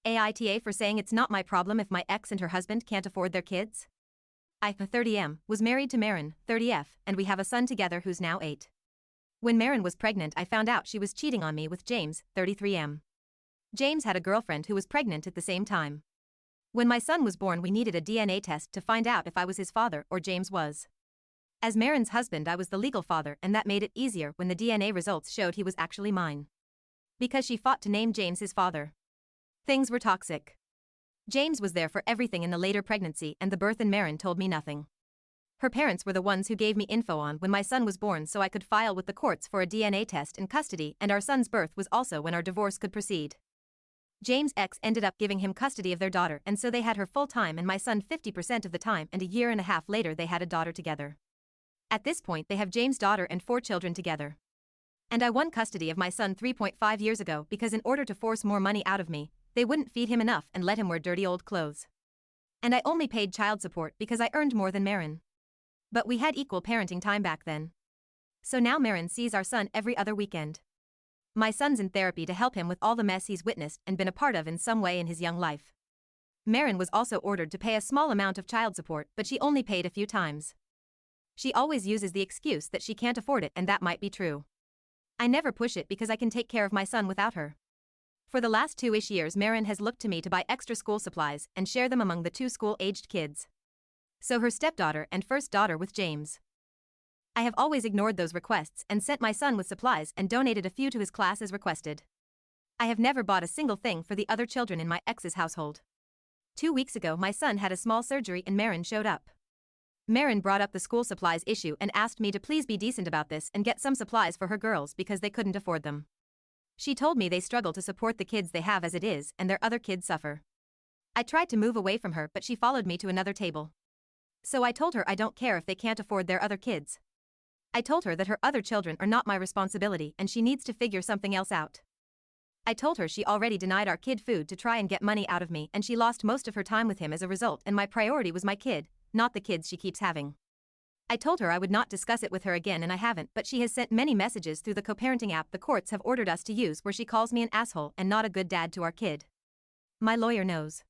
AITA for saying it's not my problem if my ex and her husband can't afford their kids? I, 30M, was married to Marin, 30F, and we have a son together who's now 8. When Marin was pregnant, I found out she was cheating on me with James, 33M. James had a girlfriend who was pregnant at the same time. When my son was born, we needed a DNA test to find out if I was his father or James was. As Marin's husband, I was the legal father, and that made it easier when the DNA results showed he was actually mine. Because she fought to name James his father. Things were toxic. James was there for everything in the later pregnancy and the birth, and Marin told me nothing. Her parents were the ones who gave me info on when my son was born so I could file with the courts for a DNA test and custody, and our son's birth was also when our divorce could proceed. James' ex ended up giving him custody of their daughter, and so they had her full time and my son 50% of the time, and a year and a half later they had a daughter together. At this point they have James' daughter and 4 children together. And I won custody of my son 3.5 years ago because in order to force more money out of me, they wouldn't feed him enough and let him wear dirty old clothes. And I only paid child support because I earned more than Marin. But we had equal parenting time back then. So now Marin sees our son every other weekend. My son's in therapy to help him with all the mess he's witnessed and been a part of in some way in his young life. Marin was also ordered to pay a small amount of child support, but she only paid a few times. She always uses the excuse that she can't afford it, and that might be true. I never push it because I can take care of my son without her. For the last 2-ish years, Marin has looked to me to buy extra school supplies and share them among the 2 school-aged kids. So her stepdaughter and first daughter with James. I have always ignored those requests and sent my son with supplies and donated a few to his class as requested. I have never bought a single thing for the other children in my ex's household. 2 weeks ago my son had a small surgery and Marin showed up. Marin brought up the school supplies issue and asked me to please be decent about this and get some supplies for her girls because they couldn't afford them. She told me they struggle to support the kids they have as it is and their other kids suffer. I tried to move away from her, but she followed me to another table. So I told her I don't care if they can't afford their other kids. I told her that her other children are not my responsibility and she needs to figure something else out. I told her she already denied our kid food to try and get money out of me, and she lost most of her time with him as a result, and my priority was my kid, not the kids she keeps having. I told her I would not discuss it with her again, and I haven't, but she has sent many messages through the co-parenting app the courts have ordered us to use where she calls me an asshole and not a good dad to our kid. My lawyer knows.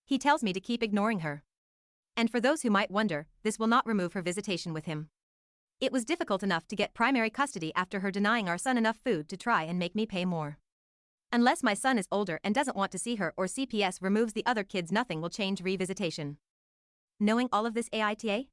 He tells me to keep ignoring her. And for those who might wonder, this will not remove her visitation with him. It was difficult enough to get primary custody after her denying our son enough food to try and make me pay more. Unless my son is older and doesn't want to see her or CPS removes the other kids, nothing will change revisitation. Knowing all of this, AITA?